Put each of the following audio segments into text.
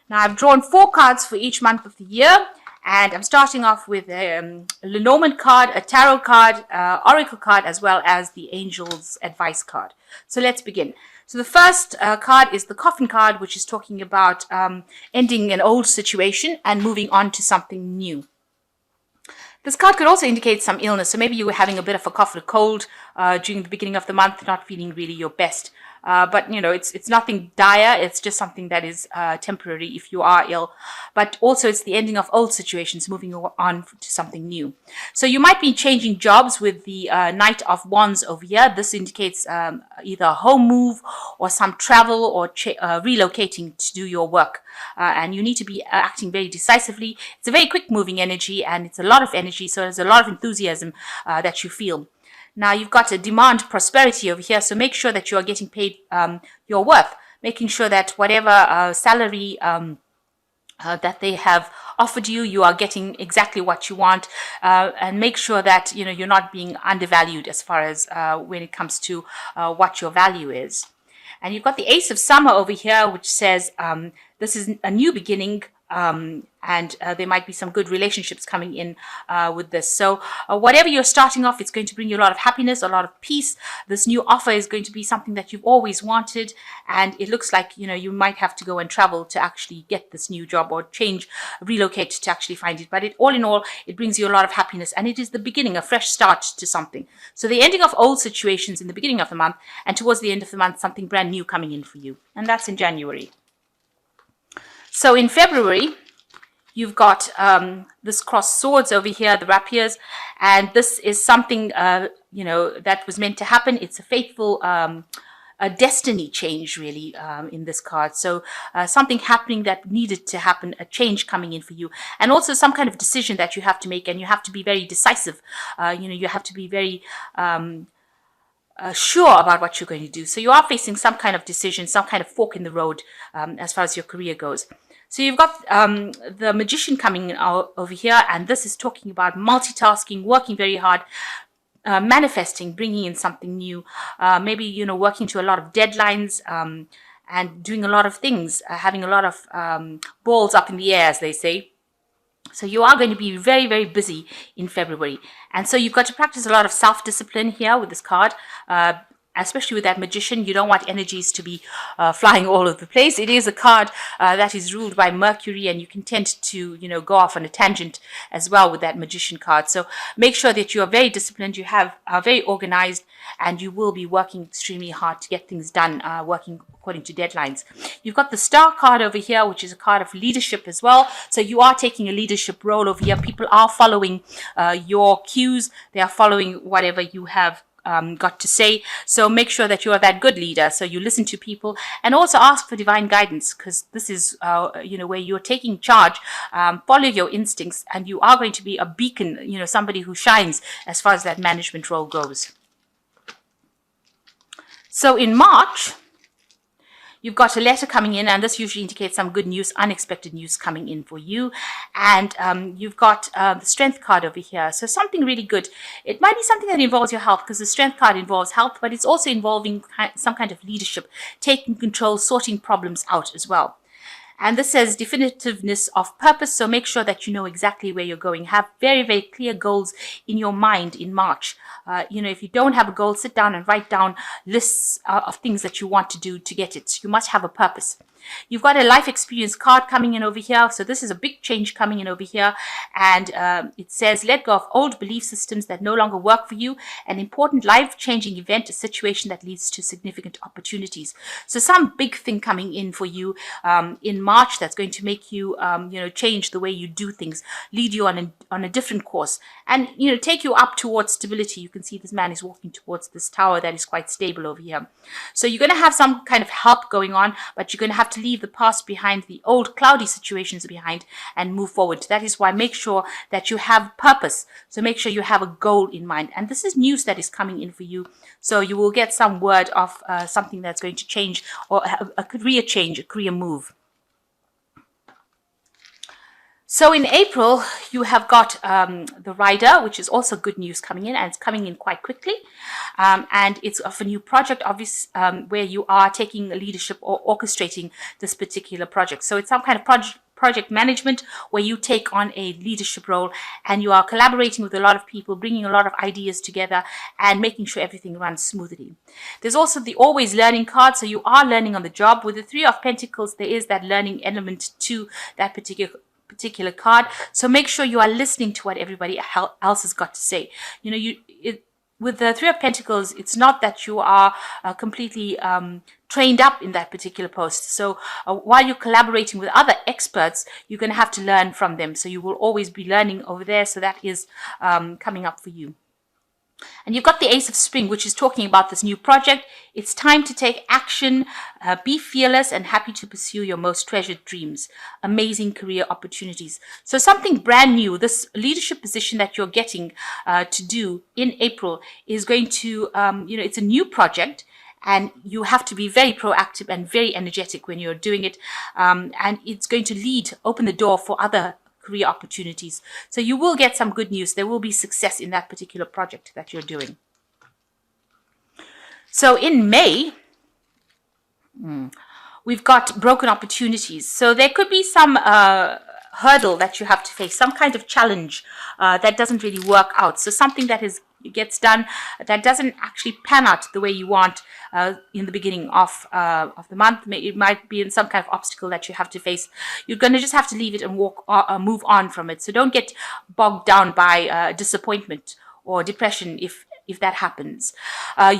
Now I've drawn 4 cards for each month of the year, and I'm starting off with a Lenormand card, a tarot card, oracle card, as well as the Angel's Advice card. So let's begin. So the first card is the Coffin card, which is talking about ending an old situation and moving on to something new. This card could also indicate some illness. So maybe you were having a bit of a cough or cold during the beginning of the month, not feeling really your best. But, you know, it's nothing dire. It's just something that is temporary if you are ill. But also it's the ending of old situations, moving on to something new. So you might be changing jobs with the Knight of Wands over here. This indicates either a home move or some travel or relocating to do your work. And you need to be acting very decisively. It's a very quick moving energy, and it's a lot of energy. So there's a lot of enthusiasm that you feel. Now you've got a demand prosperity over here, so make sure that you are getting paid your worth, making sure that whatever salary that they have offered you, you are getting exactly what you want, and make sure that you're not being undervalued as far as when it comes to what your value is. And you've got the Ace of Summer over here, which says this is a new beginning. And there might be some good relationships coming in with this. So whatever you're starting off, it's going to bring you a lot of happiness, a lot of peace. This new offer is going to be something that you've always wanted, and it looks like you might have to go and travel to actually get this new job, or relocate to actually find it. But all in all, it brings you a lot of happiness, and it is the beginning, a fresh start to something. So the ending of old situations in the beginning of the month, and towards the end of the month, something brand new coming in for you, and that's in January. So in February, you've got this crossed swords over here, the rapiers, and this is something, that was meant to happen. It's a fateful a destiny change, really, in this card. So something happening that needed to happen, a change coming in for you, and also some kind of decision that you have to make, and you have to be very decisive. You have to be very sure about what you're going to do. So you are facing some kind of decision, some kind of fork in the road as far as your career goes. So you've got the Magician coming out over here, and this is talking about multitasking, working very hard, manifesting, bringing in something new, maybe, working to a lot of deadlines, and doing a lot of things, having a lot of balls up in the air, as they say. So you are going to be very, very busy in February. And so you've got to practice a lot of self-discipline here with this card. Especially with that Magician, you don't want energies to be flying all over the place. It is a card that is ruled by Mercury, and you can tend to, go off on a tangent as well with that Magician card. So make sure that you are very disciplined, are very organized, and you will be working extremely hard to get things done, working according to deadlines. You've got the Star card over here, which is a card of leadership as well. So you are taking a leadership role over here. People are following your cues. They are following whatever you have got to say. So make sure that you are that good leader. So you listen to people, and also ask for divine guidance, because this is where you're taking charge. Follow your instincts, and you are going to be a beacon, somebody who shines as far as that management role goes. So in March, you've got a letter coming in, and this usually indicates some good news, unexpected news coming in for you. And you've got the Strength card over here. So something really good. It might be something that involves your health, because the Strength card involves health, but it's also involving some kind of leadership, taking control, sorting problems out as well. And this says definitiveness of purpose. So make sure that you know exactly where you're going. Have very, very clear goals in your mind in March. If you don't have a goal, sit down and write down lists of things that you want to do to get it. You must have a purpose. You've got a life experience card coming in over here. So this is a big change coming in over here. And it says, let go of old belief systems that no longer work for you. An important life-changing event, a situation that leads to significant opportunities. So some big thing coming in for you in March that's going to make you, change the way you do things, lead you on a different course, and, take you up towards stability. You can see this man is walking towards this tower that is quite stable over here. So you're going to have some kind of help going on, but you're going to have to leave the past behind, the old cloudy situations behind, and move forward. That is why make sure that you have purpose. So make sure you have a goal in mind. And this is news that is coming in for you. So you will get some word of something that's going to change, or a career change, a career move. So in April, you have got the rider, which is also good news coming in, and it's coming in quite quickly. And it's of a new project, obviously, where you are taking leadership or orchestrating this particular project. So it's some kind of project management where you take on a leadership role and you are collaborating with a lot of people, bringing a lot of ideas together and making sure everything runs smoothly. There's also the always learning card. So you are learning on the job. With the Three of Pentacles, there is that learning element to that particular card. So make sure you are listening to what everybody else has got to say. With the Three of Pentacles, it's not that you are completely trained up in that particular post. So while you're collaborating with other experts, you're going to have to learn from them. So you will always be learning over there. So that is coming up for you. And you've got the Ace of Spring, which is talking about this new project. It's time to take action, be fearless and happy to pursue your most treasured dreams, amazing career opportunities. So something brand new, this leadership position that you're getting to do in April is going to, it's a new project. And you have to be very proactive and very energetic when you're doing it. And it's going to open the door for other career opportunities. So you will get some good news. There will be success in that particular project that you're doing. So in May, we've got broken opportunities. So there could be some hurdle that you have to face, some kind of challenge that doesn't really work out. So something that gets done that doesn't actually pan out the way you want in the beginning of the month. It might be in some kind of obstacle that you have to face. You're going to just have to leave it and move on from it. So don't get bogged down by disappointment or depression if that happens.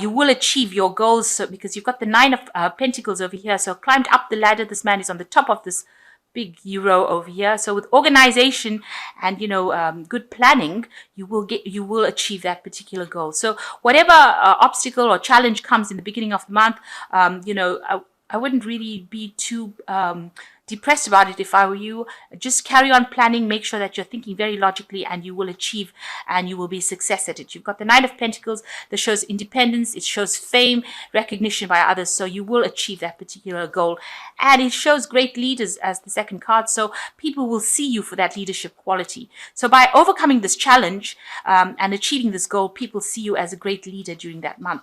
You will achieve your goals because you've got the Nine of Pentacles over here. So climbed up the ladder. This man is on the top of this big hero over here. So with organization and good planning, you will achieve that particular goal. So whatever obstacle or challenge comes in the beginning of the month, I wouldn't really be too depressed about it if I were you. Just carry on planning, make sure that you're thinking very logically, and you will achieve and you will be success at it. You've got the Nine of Pentacles that shows independence, it shows fame, recognition by others, so you will achieve that particular goal. And it shows great leaders as the second card, so people will see you for that leadership quality. So by overcoming this challenge and achieving this goal, people see you as a great leader during that month.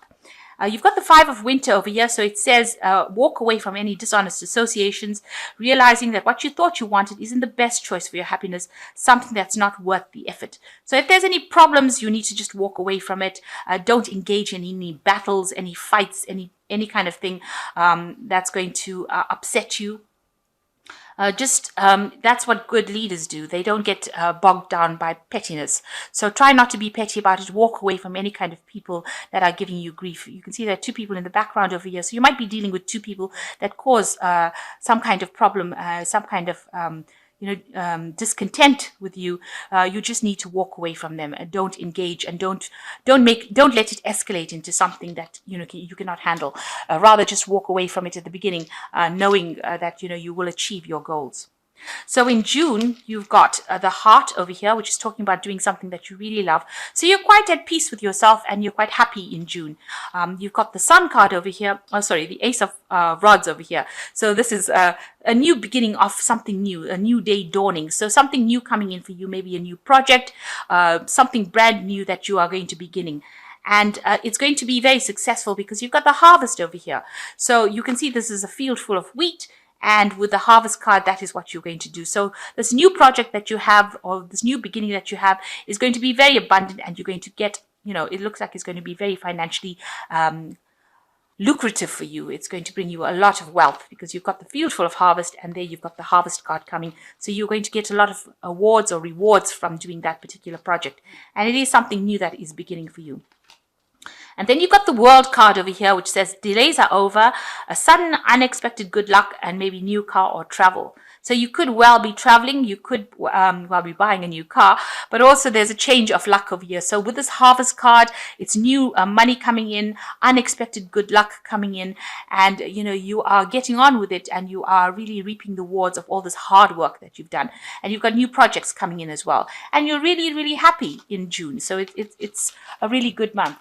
You've got the Five of Winter over here, so it says walk away from any dishonest associations, realizing that what you thought you wanted isn't the best choice for your happiness, something that's not worth the effort. So if there's any problems, you need to just walk away from it. Don't engage in any battles, any fights, any kind of thing that's going to upset you. That's what good leaders do. They don't get bogged down by pettiness. So try not to be petty about it. Walk away from any kind of people that are giving you grief. You can see there are two people in the background over here. So you might be dealing with two people that cause some kind of problem, some kind of discontent with you. You just need to walk away from them and don't engage and don't let it escalate into something that you cannot handle. Rather just walk away from it at the beginning, knowing that you will achieve your goals. So in June, you've got the Heart over here, which is talking about doing something that you really love. So you're quite at peace with yourself and you're quite happy in June. You've got the Sun card over here. Oh, sorry, the Ace of Rods over here. So this is a new beginning of something new, a new day dawning. So something new coming in for you, maybe a new project, something brand new that you are going to be beginning. And it's going to be very successful because you've got the Harvest over here. So you can see this is a field full of wheat. And with the Harvest card, that is what you're going to do. So this new project that you have, or this new beginning that you have, is going to be very abundant, and you're going to get, it looks like it's going to be very financially lucrative for you. It's going to bring you a lot of wealth because you've got the field full of harvest, and there you've got the Harvest card coming. So you're going to get a lot of awards or rewards from doing that particular project. And it is something new that is beginning for you. And then you've got the World card over here, which says delays are over, a sudden unexpected good luck, and maybe new car or travel. So you could well be traveling, you could well be buying a new car, but also there's a change of luck over here. So with this Harvest card, it's new money coming in, unexpected good luck coming in, and you are getting on with it, and you are really reaping the rewards of all this hard work that you've done. And you've got new projects coming in as well. And you're really, really happy in June. So it's a really good month.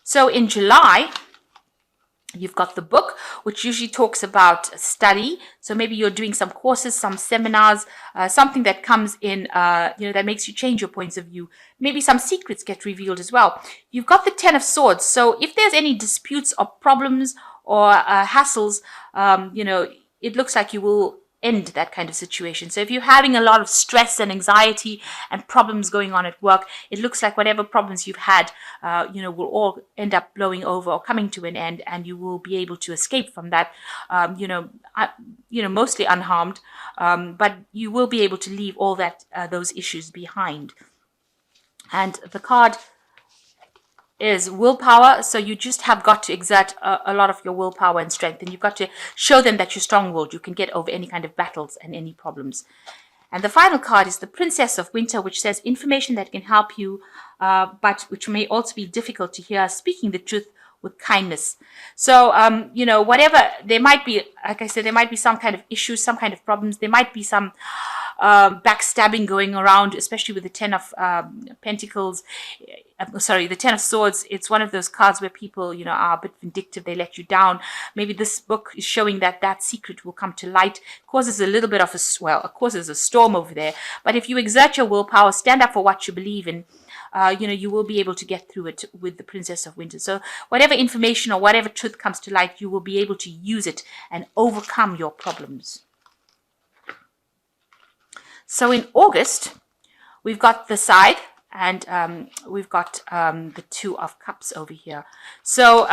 So in July, You've got the book, which usually talks about study. So maybe you're doing some courses, some seminars, something that comes in, that makes you change your points of view. Maybe some secrets get revealed as well. You've got the Ten of Swords. So if there's any disputes or problems or hassles, it looks like you will end that kind of situation. So if you're having a lot of stress and anxiety and problems going on at work, it looks like whatever problems you've had, will all end up blowing over or coming to an end, and you will be able to escape from that, mostly unharmed, but you will be able to leave all that those issues behind. And the card is willpower. So you just have got to exert a lot of your willpower and strength, and you've got to show them that you're strong-willed. You can get over any kind of battles and any problems. And the final card is the Princess of Winter, which says information that can help you, but which may also be difficult to hear, speaking the truth with kindness. So, whatever, there might be, like I said, there might be some kind of issues, some kind of problems. There might be some backstabbing going around, especially with the Ten of Pentacles. The Ten of Swords. It's one of those cards where people, are a bit vindictive. They let you down. Maybe this book is showing that secret will come to light. Causes a little bit of causes a storm over there. But if you exert your willpower, stand up for what you believe in, you will be able to get through it with the Princess of Winter. So whatever information or whatever truth comes to light, you will be able to use it and overcome your problems. So in August, we've got the Scythe, and we've got the Two of Cups over here. So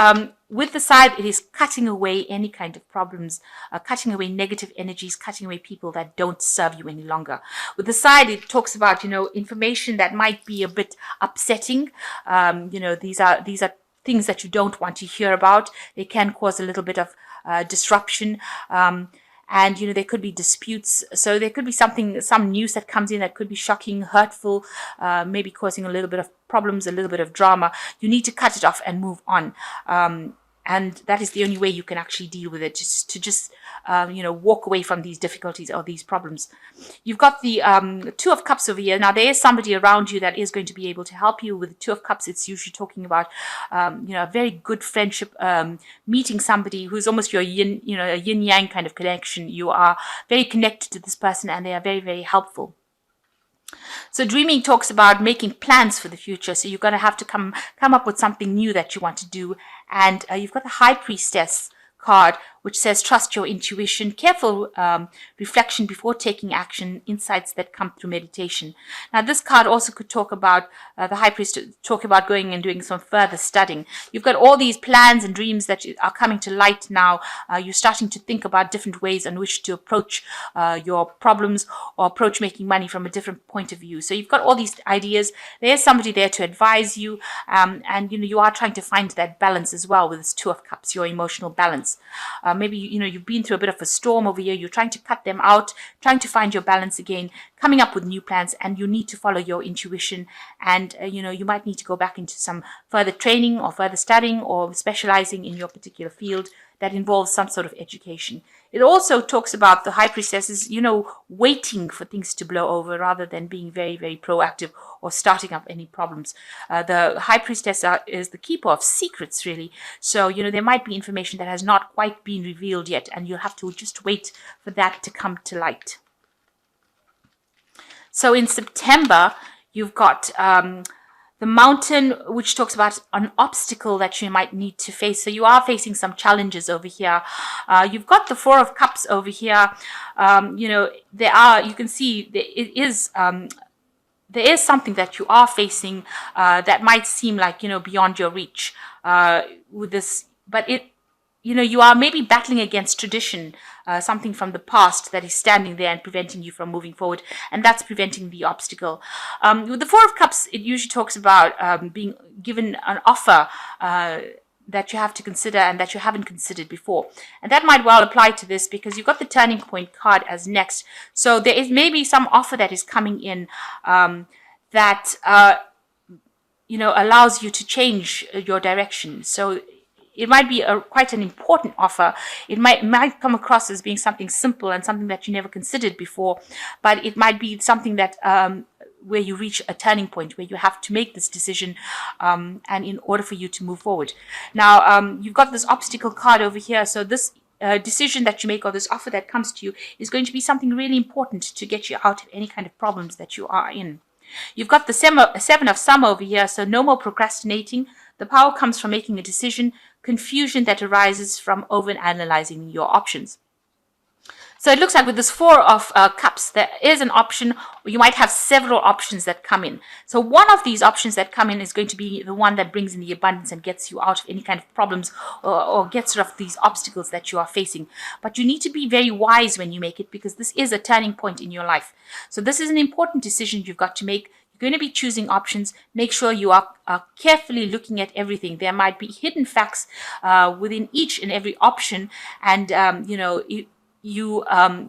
with the Scythe, it is cutting away any kind of problems, cutting away negative energies, cutting away people that don't serve you any longer. With the Scythe, it talks about, information that might be a bit upsetting. These are things that you don't want to hear about. They can cause a little bit of disruption. And, there could be disputes. So there could be some news that comes in that could be shocking, hurtful, maybe causing a little bit of problems, a little bit of drama. You need to cut it off and move on. And that is the only way you can actually deal with it, just walk away from these difficulties or these problems. You've got the Two of Cups over here. Now, there is somebody around you that is going to be able to help you. With the Two of Cups, it's usually talking about, a very good friendship, meeting somebody who's almost your a yin-yang kind of connection. You are very connected to this person, and they are very, very helpful. So dreaming talks about making plans for the future. So you're going to have to come up with something new that you want to do. And you've got the High Priestess card, which says trust your intuition, careful reflection before taking action, insights that come through meditation. Now, this card also could talk about the High Priest, talk about going and doing some further studying. You've got all these plans and dreams that are coming to light now. You're starting to think about different ways in which to approach your problems or approach making money from a different point of view. So you've got all these ideas. There's somebody there to advise you, and you are trying to find that balance as well with this Two of Cups, your emotional balance. Maybe, you've been through a bit of a storm over here. You're trying to cut them out, trying to find your balance again, coming up with new plans, and you need to follow your intuition. And, you might need to go back into some further training or further studying or specializing in your particular field that involves some sort of education. It also talks about the High Priestesses, waiting for things to blow over rather than being very, very proactive or starting up any problems. The High Priestess is the keeper of secrets, really. So, there might be information that has not quite been revealed yet, and you'll have to just wait for that to come to light. So in September, you've got the Mountain, which talks about an obstacle that you might need to face. So you are facing some challenges over here. You've got the Four of Cups over here. You can see there is something that you are facing that might seem like, beyond your reach with this, but you are maybe battling against tradition, something from the past that is standing there and preventing you from moving forward, and that's preventing the obstacle. With the Four of Cups, it usually talks about being given an offer that you have to consider and that you haven't considered before. And that might well apply to this because you've got the Turning Point card as next. So there is maybe some offer that is coming in that allows you to change your direction. So it might be quite an important offer. It might come across as being something simple and something that you never considered before, but it might be something that where you reach a turning point where you have to make this decision, and in order for you to move forward. Now, you've got this obstacle card over here. So this decision that you make, or this offer that comes to you, is going to be something really important to get you out of any kind of problems that you are in. You've got the Seven of Summer over here, so no more procrastinating. The power comes from making a decision, confusion that arises from overanalyzing your options. So it looks like with this Four of Cups, there is an option, or you might have several options that come in. So one of these options that come in is going to be the one that brings in the abundance and gets you out of any kind of problems, or gets rid of these obstacles that you are facing. But you need to be very wise when you make it, because this is a turning point in your life. So this is an important decision you've got to make. You're going to be choosing options. Make sure you are carefully looking at everything. There might be hidden facts within each and every option, and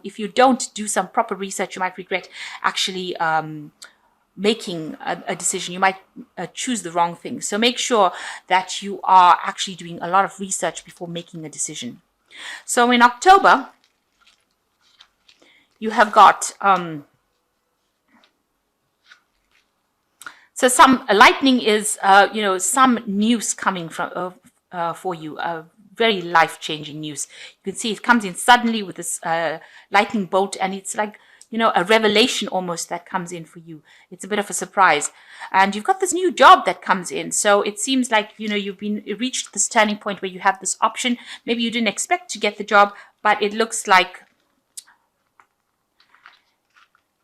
if you don't do some proper research, you might regret actually making a decision. You might choose the wrong thing. So make sure that you are actually doing a lot of research before making a decision. So in October, you have got so some lightning is some news coming from for you. Very life-changing news. You can see it comes in suddenly with this lightning bolt, and it's like, a revelation almost that comes in for you. It's a bit of a surprise. And you've got this new job that comes in. So it seems like, you've reached this turning point where you have this option. Maybe you didn't expect to get the job, but it looks like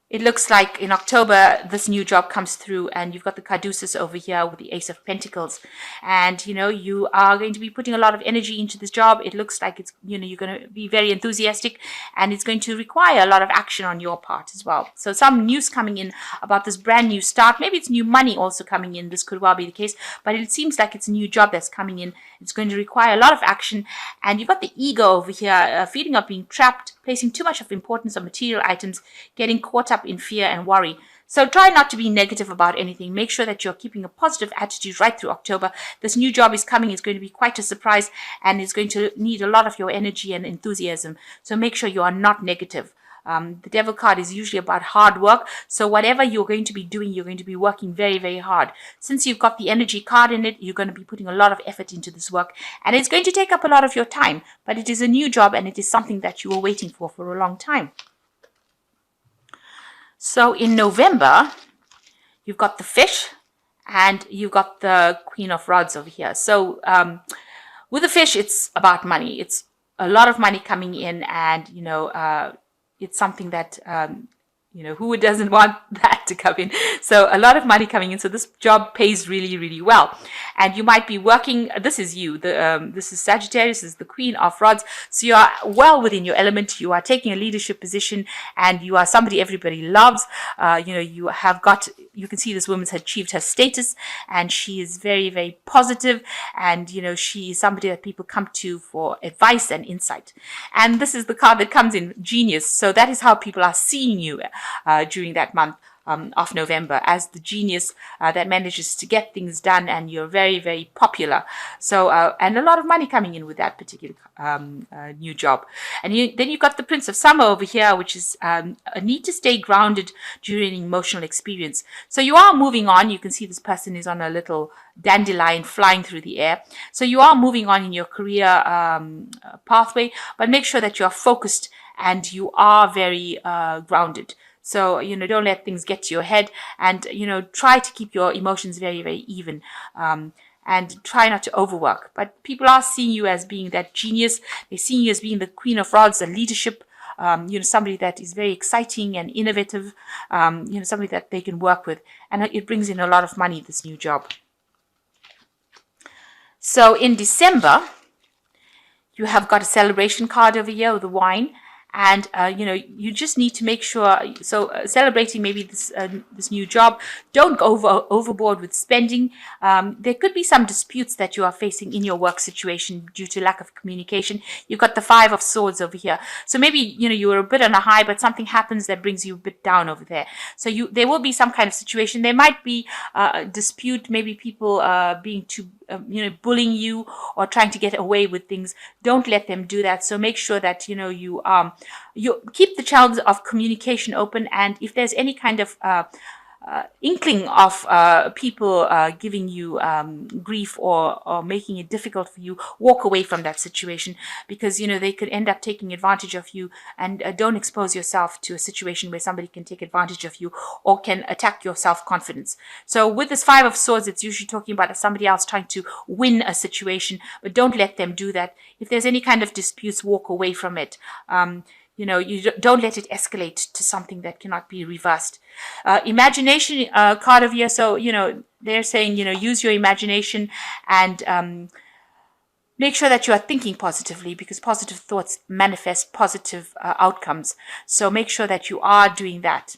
in October, this new job comes through, and you've got the Caduceus over here with the Ace of Pentacles. And, you are going to be putting a lot of energy into this job. It looks like it's, you're going to be very enthusiastic, and it's going to require a lot of action on your part as well. So some news coming in about this brand new start. Maybe it's new money also coming in. This could well be the case, but it seems like it's a new job that's coming in. It's going to require a lot of action. And you've got the ego over here, feeling of being trapped, placing too much of importance on material items, getting caught up in fear and worry. So try not to be negative about anything. Make sure that you're keeping a positive attitude right through October. This new job is coming. It's going to be quite a surprise, and it's going to need a lot of your energy and enthusiasm. So make sure you are not negative. The Devil card is usually about hard work. So whatever you're going to be doing, you're going to be working very, very hard. Since you've got the energy card in it, you're going to be putting a lot of effort into this work. And it's going to take up a lot of your time. But it is a new job, and it is something that you were waiting for a long time. So in November, you've got the Fish, and you've got the Queen of Rods over here. So with the Fish, it's about money. It's a lot of money coming in, and, it's something that, who doesn't want that to come in? So a lot of money coming in. So this job pays really, really well. And you might be working, this is you, this is Sagittarius, this is the Queen of Rods. So you are well within your element. You are taking a leadership position, and you are somebody everybody loves. You can see this woman's achieved her status, and she is very, very positive, and, she is somebody that people come to for advice and insight. And this is the card that comes in, Genius. So that is how people are seeing you during that month of November, as the genius that manages to get things done, and you're very, very popular. So, and a lot of money coming in with that particular new job. And then you've got the Prince of Summer over here, which is a need to stay grounded during an emotional experience. So you are moving on. You can see this person is on a little dandelion flying through the air. So you are moving on in your career pathway, but make sure that you're focused and you are very grounded. So, don't let things get to your head, and, try to keep your emotions very, very even, and try not to overwork. But people are seeing you as being that genius. They're seeing you as being the Queen of Rods, the leadership, somebody that is very exciting and innovative, somebody that they can work with. And it brings in a lot of money, this new job. So in December, you have got a celebration card over here with the wine. And, you just need to make sure, celebrating maybe this new job, don't go overboard with spending. There could be some disputes that you are facing in your work situation due to lack of communication. You've got the Five of Swords over here. So maybe, you were a bit on a high, but something happens that brings you a bit down over there. So there will be some kind of situation. There might be a dispute, maybe people being too, bullying you or trying to get away with things. Don't let them do that. So make sure that, you keep the channels of communication open. And if there's any kind of inkling of people giving you grief or making it difficult for you, walk away from that situation, because they could end up taking advantage of you. And don't expose yourself to a situation where somebody can take advantage of you or can attack your self-confidence. So with this Five of Swords, it's usually talking about somebody else trying to win a situation, but don't let them do that. If there's any kind of disputes, walk away from it. You don't let it escalate to something that cannot be reversed. Imagination card of year. So, they're saying, use your imagination and make sure that you are thinking positively, because positive thoughts manifest positive outcomes. So make sure that you are doing that.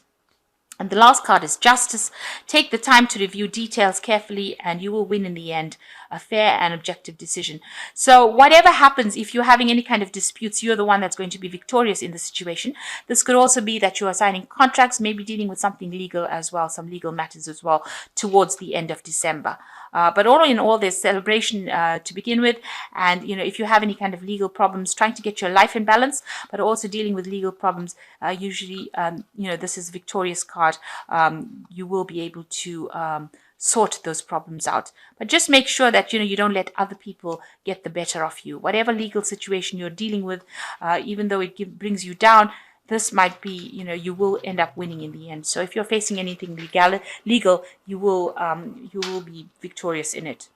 And the last card is Justice. Take the time to review details carefully and you will win in the end. A fair and objective decision. So whatever happens, if you're having any kind of disputes, you're the one that's going to be victorious in the situation. This could also be that you are signing contracts, maybe dealing with something legal as well, some legal matters as well, towards the end of December. But all in all, there's celebration to begin with. And, if you have any kind of legal problems, trying to get your life in balance, but also dealing with legal problems, usually, this is a victorious card. You will be able to sort those problems out. But just make sure that, you don't let other people get the better of you. Whatever legal situation you're dealing with, even though it brings you down, this might be, you will end up winning in the end. So if you're facing anything legal, you will be victorious in it.